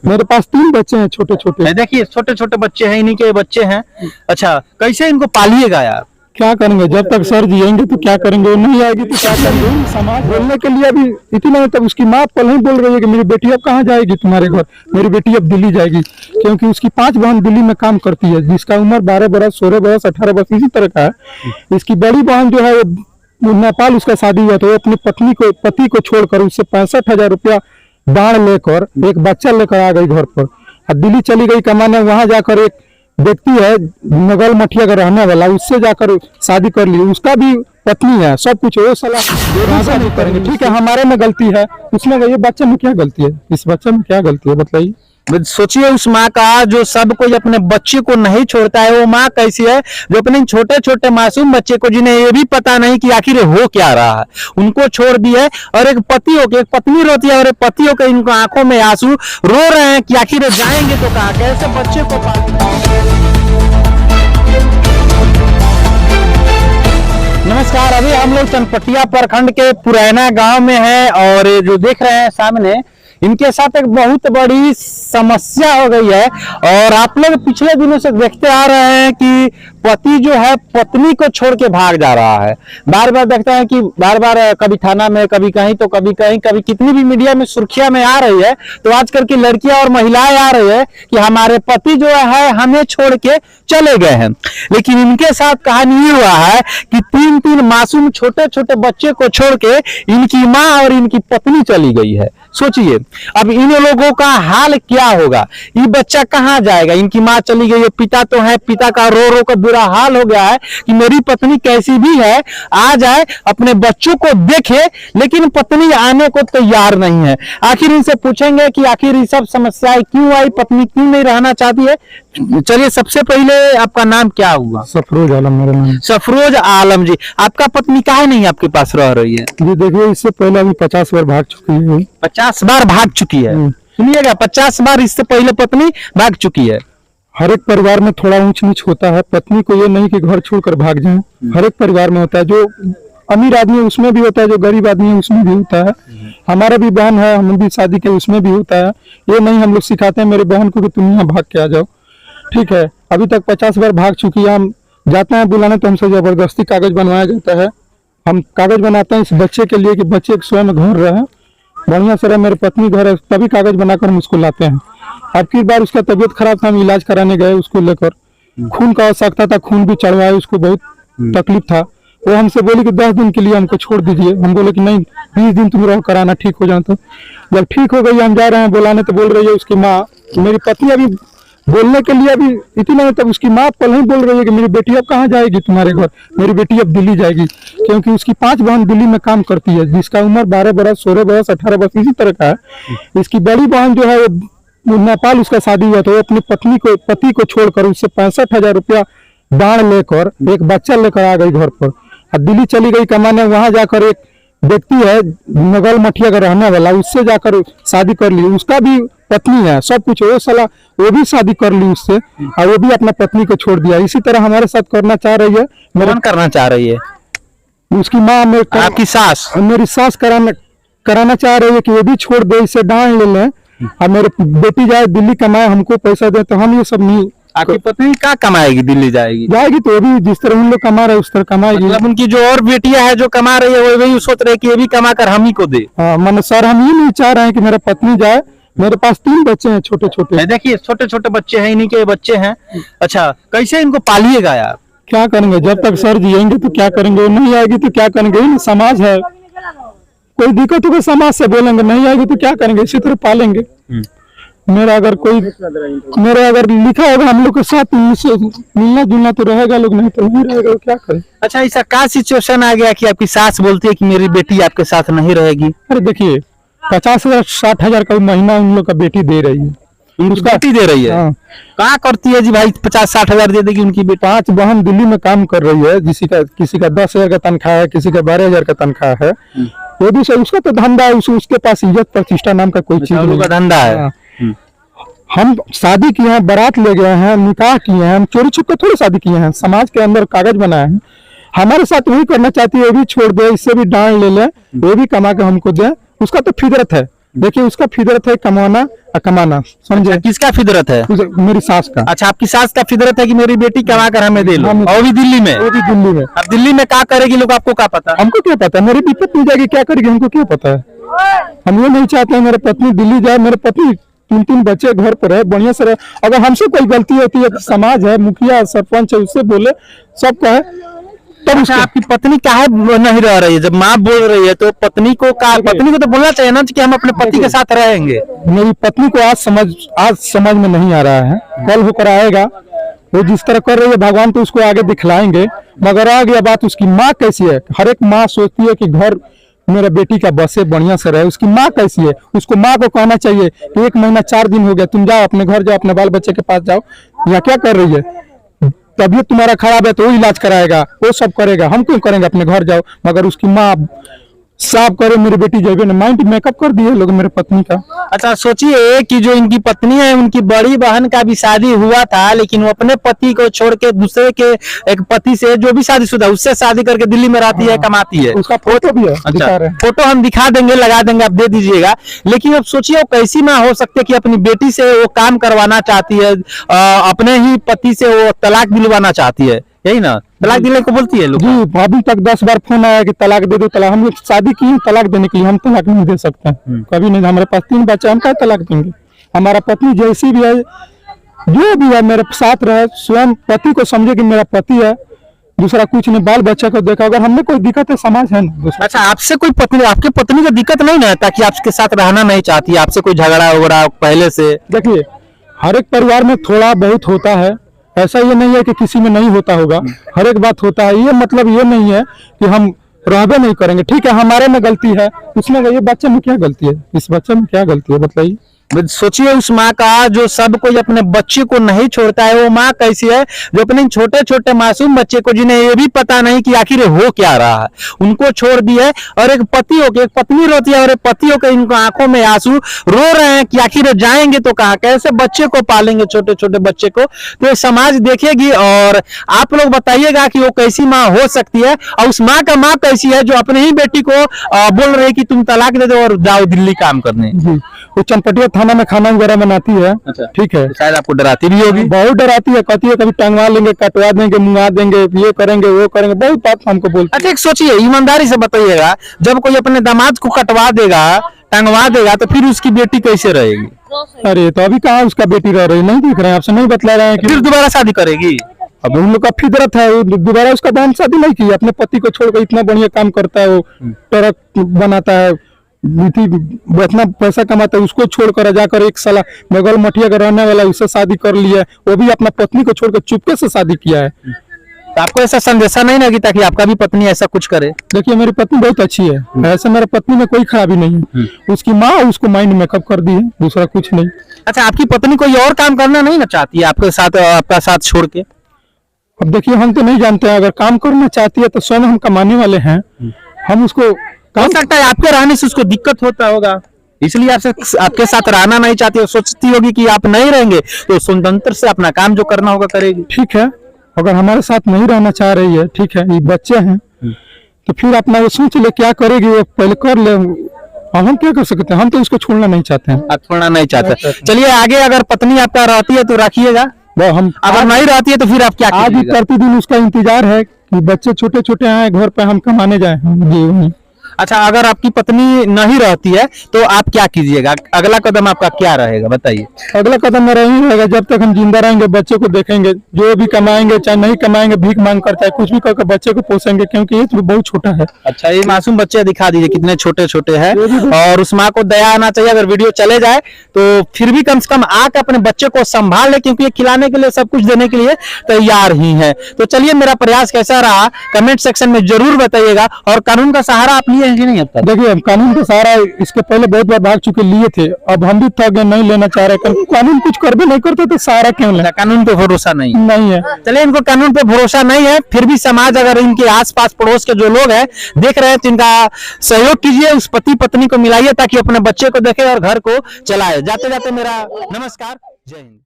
मेरे पास 3 बच्चे हैं छोटे छोटे। देखिए छोटे छोटे बच्चे हैं, इन्हीं के बच्चे हैं। अच्छा, कैसे इनको पालिएगा यार? क्या करेंगे, जब तक सर जिएंगे तो क्या करेंगे, नहीं आएगी तो क्या करेंगे। समाज बोलने के लिए अभी इतना, तब उसकी माँ कल ही बोल रही है कि मेरी बेटी अब कहाँ जाएगी तुम्हारे घर, मेरी बेटी अब दिल्ली जाएगी, क्योंकि उसकी 5 बहन दिल्ली में काम करती है, जिसका उम्र 12 बरस 16 बरस 18 बरस इसी तरह का है। इसकी बड़ी बहन जो है वो नेपाल उसका शादी हुआ था, वो अपनी पति को छोड़कर उससे 65,000 रुपया दान लेकर एक बच्चा लेकर आ गई घर पर और दिल्ली चली गई कमाने। वहां जाकर एक व्यक्ति है नगल मठिया का रहने वाला, उससे जाकर शादी कर ली, उसका भी पत्नी है, सब कुछ वो सलाह नहीं करेंगे। ठीक है, हमारे में गलती है, उसमें ये बच्चे में क्या गलती है, इस बच्चे में क्या गलती है बताइए। सोचिए उस माँ का जो सब कोई अपने बच्चे को नहीं छोड़ता है, वो माँ कैसी है जो अपने छोटे छोटे मासूम बच्चे को, जिन्हें ये भी पता नहीं कि आखिर हो क्या रहा है, उनको छोड़ दी है। और एक पति हो के, एक पत्नी रोती है और एक पति हो के इनको आंखों में आंसू रो रहे हैं कि आखिर जाएंगे तो कहाँ, कैसे बच्चे को नमस्कार, अभी हम लोग चनपटिया प्रखंड के पुरैना गांव में हैं और जो देख रहे हैं सामने, इनके साथ एक बहुत बड़ी समस्या हो गई है। और आप लोग पिछले दिनों से देखते आ रहे हैं कि पति जो है पत्नी को छोड़ के भाग जा रहा है। बार बार देखते हैं कि बार बार कभी थाना में, कभी कहीं तो कभी कहीं, कभी कितनी भी मीडिया में सुर्खियां में आ रही है। तो आजकल की लड़कियां और महिलाएं आ रही है कि हमारे पति जो है हमें छोड़ के चले गए हैं। लेकिन इनके साथ कहानी ये हुआ है कि 3 मासूम छोटे छोटे बच्चे को छोड़ के इनकी माँ और इनकी पत्नी चली गई है। सोचिए अब इन लोगों का हाल क्या होगा, ये बच्चा कहाँ जाएगा। इनकी माँ चली गई है, पिता तो है, पिता का रो रो कर बुरा हाल हो गया है कि मेरी पत्नी कैसी भी है आ जाए, अपने बच्चों को देखे, लेकिन पत्नी आने को तैयार नहीं है। आखिर इनसे पूछेंगे कि आखिर ये सब समस्याएं क्यों आई, पत्नी क्यों नहीं रहना चाहती है। चलिए, सबसे पहले आपका नाम क्या हुआ? सफरोज आलम मेरा नाम। सफरोज आलम जी, आपका पत्नी काहे नहीं आपके पास रह रही है? जी देखिए, इससे पहले अभी 50 बार भाग चुकी है। 50 बार भाग चुकी है? सुनिएगा, 50 बार इससे पहले पत्नी भाग चुकी है। हर एक परिवार में थोड़ा ऊंच नीच होता है, पत्नी को ये नहीं कि घर छोड़कर भाग जाए, हर एक परिवार में होता है। जो अमीर आदमी है उसमें भी होता है, जो गरीब आदमी है उसमें भी होता है। हमारा भी बहन है, हम भी शादी के, उसमें भी होता है। ये नहीं हम लोग सिखाते हैं मेरे बहन को कि तुम यहाँ भाग के आ जाओ। ठीक है, अभी तक 50 बार भाग चुकी है। हम जाते हैं बुलाने तो हमसे जबरदस्ती कागज बनवाया जाता है। हम कागज बनाते हैं इस बच्चे के लिए कि बच्चे स्वयं घर रहे, बढ़िया से रहे, मेरी पत्नी घर है, तभी कागज बनाकर हम उसको लाते हैं। अब की बार उसका तबीयत खराब था, हम इलाज कराने गए उसको लेकर, खून का आवश्यकता था, खून भी चढ़वाया, उसको बहुत तकलीफ था। वो हमसे बोली कि 10 दिन के लिए हमको छोड़ दीजिए। हम बोले कि नहीं, 20 दिन तुम रहो, कराना ठीक हो जाए। तो जब ठीक हो गई, हम जा रहे हैं बुलाने तो बोल रही है उसकी माँ, मेरी पत्नी अभी बोलने के लिए अभी इतना, तब उसकी माँ कल ही बोल रही है कि मेरी बेटी अब कहाँ जाएगी तुम्हारे घर, मेरी बेटी अब दिल्ली जाएगी, क्योंकि उसकी 5 बहन दिल्ली में काम करती है, जिसका उम्र 12 बरस 16 बरस 18 बरस इसी तरह का है। इसकी बड़ी बहन जो है वो नेपाल उसका शादी हुआ था, वो अपनी पति को छोड़कर उससे 65,000 रुपया दान लेकर एक बच्चा लेकर आ गई घर पर और दिल्ली चली गई कमाने। वहां जाकर एक व्यक्ति है नगल मठिया का रहने वाला, उससे जाकर शादी कर ली, उसका भी पत्नी है, सब कुछ वो सलाह, वो भी शादी कर ली उससे और वो भी अपना पत्नी को छोड़ दिया। इसी तरह हमारे साथ करना चाह रही है। कौन करना चाह रही है? उसकी माँ, आपकी सास? मेरी सास कराना चाह रही है कि वो भी छोड़ दे, इसे दान ले लें और मेरी बेटी जाए दिल्ली कमाए, हमको पैसा दे। तो हम ये सब नहीं। आपकी पत्नी क्या कमाएगी? दिल्ली जाएगी तो वो भी जिस तरह उन लोग कमा रहे उस तरह कमाएगी। मतलब उनकी जो और बेटियां है जो कमा रही है, वो वही सोच रहे कि ये भी कमा कर हम ही को दे। हाँ, मन सर हम ये नहीं चाह रहे हैं कि मेरा पत्नी जाए। मेरे पास 3 बच्चे हैं छोटे छोटे। देखिए छोटे छोटे बच्चे हैं, इन्हीं के बच्चे हैं। अच्छा, कैसे इनको पालिएगा यार? क्या करेंगे, जब तक सर जिएंगे तो क्या करेंगे, नहीं आएगी तो क्या करेंगे। समाज है, कोई दिक्कत होगा समाज से बोलेंगे, नहीं आएगी तो क्या करेंगे, इसी तरह पालेंगे। मेरा अगर लिखा होगा हम लोग के साथ मिलना जुलना तो रहेगा लोग, नहीं तो नहीं रहेगा, क्या करें। अच्छा, ऐसा क्या सिचुएशन आ गया कि आपकी सास बोलती है कि मेरी बेटी आपके साथ नहीं रहेगी? अरे देखिए, 50,000-60,000 का महीना उन लोग का बेटी दे रही है, उसका बेटी दे रही है। हाँ। क्या करती है जी भाई, 50-60,000 दे देगी उनकी बेटी? 5 बहन दिल्ली में काम कर रही है, किसी का 10,000 का तनख्वाह है, किसी का 12,000 का तनख्वाह है। वो भी सही, उसका तो धंधा है, उसके पास इज्जत प्रतिष्ठा नाम का कोई चीज नहीं, धंधा है। हम शादी किए हैं, बारात ले गए हैं, निकाह किए हैं, हम चोरी छुप के थोड़ी शादी किए हैं, समाज के अंदर कागज बनाए हैं। हमारे साथ वही करना चाहती है, वो भी छोड़ दे, इससे भी दान ले ले, वो भी कमा के हमको दे, उसका तो फितरत है। देखिए, उसका फितरत है कमाना कमाना, समझे। किसका फितरत है? मेरी सास का। अच्छा, आपकी सास का फितरत है कि मेरी बेटी कमा कर हमें दे लो, और भी दिल्ली में? वो भी दिल्ली में। अब दिल्ली में क्या करेगी लोग, आपको क्या पता? हमको क्या पता, मेरी विपत में जाएगी क्या करेगी, हमको क्या पता है। हम ये नहीं चाहते हैं मेरे पत्नी दिल्ली जाए, मेरे पत्नी 3 बच्चे घर पर है, बढ़िया से रहे। अगर हमसे कोई गलती होती है तो समाज है, मुखिया सरपंच है, उससे बोले, सबका है तब। अच्छा, आपकी पत्नी काहे नहीं रह रही है? जब माँ बोल रही है तो पत्नी को तो बोलना चाहिए ना कि हम अपने पति के साथ रहेंगे। मेरी पत्नी को आज समझ में नहीं आ रहा है, कल होकर आएगा। वो जिस तरह कर रही है भगवान तो उसको आगे दिखलाएंगे, मगर आ गया बात उसकी माँ कैसी है। हर एक माँ सोचती है कि घर मेरा बेटी का बसे बढ़िया से रहे। उसकी माँ कैसी है, उसको माँ को कहना चाहिए कि 1 महीना 4 दिन हो गया, तुम जाओ अपने घर, जाओ अपने बाल बच्चे के पास जाओ, यहाँ क्या कर रही है। तबीयत तुम्हारा खराब है तो वो इलाज कराएगा, वो सब करेगा, हम क्यों करेंगे, अपने घर जाओ। मगर उसकी माँ साफ करे, मेरी बेटी जेबे ने माइंड मेकअप कर दिए लोग मेरे पत्नी का। अच्छा, सोचिए कि जो इनकी पत्नी है, उनकी बड़ी बहन का भी शादी हुआ था, लेकिन वो अपने पति को छोड़ के दूसरे के एक पति से, जो भी शादीशुदा, उससे शादी करके दिल्ली में रहती है, कमाती है। उसका फोटो भी है, अच्छा, फोटो हम दिखा देंगे, लगा देंगे, आप दे दीजिएगा। लेकिन अब सोचिए वो कैसी माँ हो सकती है कि अपनी बेटी से वो काम करवाना चाहती है, अपने ही पति से वो तलाक दिलवाना चाहती है, यही ना तलाक दिलने को बोलती है लोग। जी, अभी तक 10 बार फोन आया कि तलाक दे दो, तलाक। हम लोग शादी की तलाक देने के लिए, हम तलाक नहीं दे सकते, कभी नहीं। हमारे पास 3 बच्चे, हम क्या तलाक देंगे। हमारा पत्नी जैसी भी है, जो भी है, मेरे साथ रहे, स्वयं पति को समझे कि मेरा पति है, दूसरा कुछ नहीं। बाल बच्चा को देखा, अगर हमें कोई दिक्कत है, समाज है ना। अच्छा, आपसे कोई पत्नी, आपके पत्नी को दिक्कत नहीं ना ताकि आपके साथ रहना नहीं चाहती, आपसे कोई झगड़ा वगड़ा पहले से? देखिए, हर एक परिवार में थोड़ा बहुत होता है, ऐसा ये नहीं है कि किसी में नहीं होता होगा, हर एक बात होता है। ये मतलब ये नहीं है कि हम रहबे नहीं करेंगे। ठीक है, हमारे में गलती है, उसमें ये बच्चे में क्या गलती है, इस बच्चे में क्या गलती है बताइए। सोचिए उस माँ का जो सब कोई अपने बच्चे को नहीं छोड़ता है, वो माँ कैसी है जो अपने छोटे छोटे मासूम बच्चे को, जिन्हें ये भी पता नहीं कि आखिर हो क्या रहा है, उनको छोड़ दी है। और एक पति हो के, एक पत्नी रोती है और एक पति हो के इनको आंखों में आंसू, रो रहे हैं कि आखिर जाएंगे तो कहाँ, कैसे बच्चे को पालेंगे, छोटे छोटे बच्चे को। तो ये समाज देखेगी और आप लोग बताइएगा कि वो कैसी माँ हो सकती है, और उस माँ का माँ कैसी है जो अपने ही बेटी को बोल रही है कि तुम तलाक दे दो और जाओ दिल्ली काम करने। वो चनपटिया थाना में खाना वगैरह बनाती है। अच्छा, ठीक है। तो शायद आपको डराती भी होगी। बहुत डराती है, कहती है कभी टंगवा लेंगे, कटवा देंगे, मुंगा देंगे, ये करेंगे, वो करेंगे, बहुत बात हमको बोलती है। अच्छा, एक सोचिए, ईमानदारी से बताइएगा, जब कोई अपने दामाद को कटवा देगा, टंगवा देगा, तो फिर उसकी बेटी कैसे रहेगी? अरे तो अभी कहाँ उसका बेटी रह रही, नहीं दिख रहे हैं, आपसे नहीं बतला रहे हैं कि फिर दोबारा शादी करेगी? अब उन लोग का फितरत है, दोबारा उसका बहन शादी नहीं की, अपने पति को छोड़कर इतना बढ़िया काम करता है, वो ट्रक बनाता है, इतना पैसा कमाता है, उसको छोड़कर जाकर एक साला बगल मठिया का रहने वाला उससे शादी कर लिया है, वो भी अपना पत्नी को छोड़कर चुपके से शादी किया है। तो आपको ऐसा संदेशा नहीं लगी ताकि आपका भी पत्नी ऐसा कुछ करे? देखिए, मेरी पत्नी बहुत अच्छी है, ऐसे मेरे पत्नी में कोई खराबी नहीं है। उसकी माँ उसको माइंड मेकअप कर दी है, दूसरा कुछ नहीं। अच्छा, आपकी पत्नी कोई और काम करना नहीं ना चाहती है आपके साथ, आपका साथ छोड़ के? अब देखिए, हम तो नहीं जानते हैं, अगर काम करना चाहती है तो स्वयं हम कमाने वाले हैं, हम उसको हो सकता है आपके रहने से उसको दिक्कत होता होगा, इसलिए आपसे आपके साथ रहना नहीं चाहती है, सोचती होगी कि आप नहीं रहेंगे तो स्वतंत्र से अपना काम जो करना होगा करेगी। ठीक है, अगर हमारे साथ नहीं रहना चाह रही है, ठीक है, ये बच्चे हैं, तो फिर अपना वो सोच ले क्या करेगी, वो पहले कर ले। हम क्या कर सकते हैं, हम तो इसको छोड़ना नहीं चाहते हैं। आप छोड़ना नहीं चाहते, चलिए आगे अगर पत्नी आपका रहती है तो रखिएगा, हम अगर नहीं रहती है तो फिर आप क्या आज ही कीजिएगा? प्रतिदिन उसका इंतजार है कि बच्चे छोटे छोटे आए घर पे, हम कमाने जाए जी। अच्छा, अगर आपकी पत्नी नहीं रहती है तो आप क्या कीजिएगा, अगला कदम आपका क्या रहेगा बताइए? अगला कदम मेरा यही रहेगा, जब तक हम जिंदा रहेंगे बच्चे को देखेंगे, जो भी कमाएंगे चाहे नहीं कमाएंगे, भीख मांग कर चाहे कुछ भी करके बच्चे को पोसेंगे, क्योंकि ये तो बहुत छोटा है। अच्छा, ये मासूम बच्चे दिखा दीजिए कितने छोटे छोटे हैं, और उस माँ को दया आना चाहिए। अगर वीडियो चले जाए तो फिर भी कम से कम आके अपने बच्चे को संभाल ले, क्योंकि ये खिलाने के लिए, सब कुछ देने के लिए तैयार ही है। तो चलिए, मेरा प्रयास कैसा रहा कमेंट सेक्शन में जरूर बताइएगा। और कानून का सहारा आप लिए हैं कि नहीं अब तक? देखिए, हम कानून का सहारा इसके पहले बहुत बार भाग चुके, लिए थे, अब हम भी थक गए, नहीं लेना चाह रहे। कानून कुछ कर भी नहीं करते तो सहारा क्यों लेना? कानून पे भरोसा नहीं है। चलिए, इनको कानून पे भरोसा नहीं है, फिर भी समाज, अगर इनके आसपास पड़ोस के जो लोग हैं देख रहे हैं, तो इनका सहयोग कीजिए, उस पति पत्नी को मिलाइए ताकि अपने बच्चे को देखे और घर को चलाए। जाते जाते मेरा नमस्कार, जय हिंद।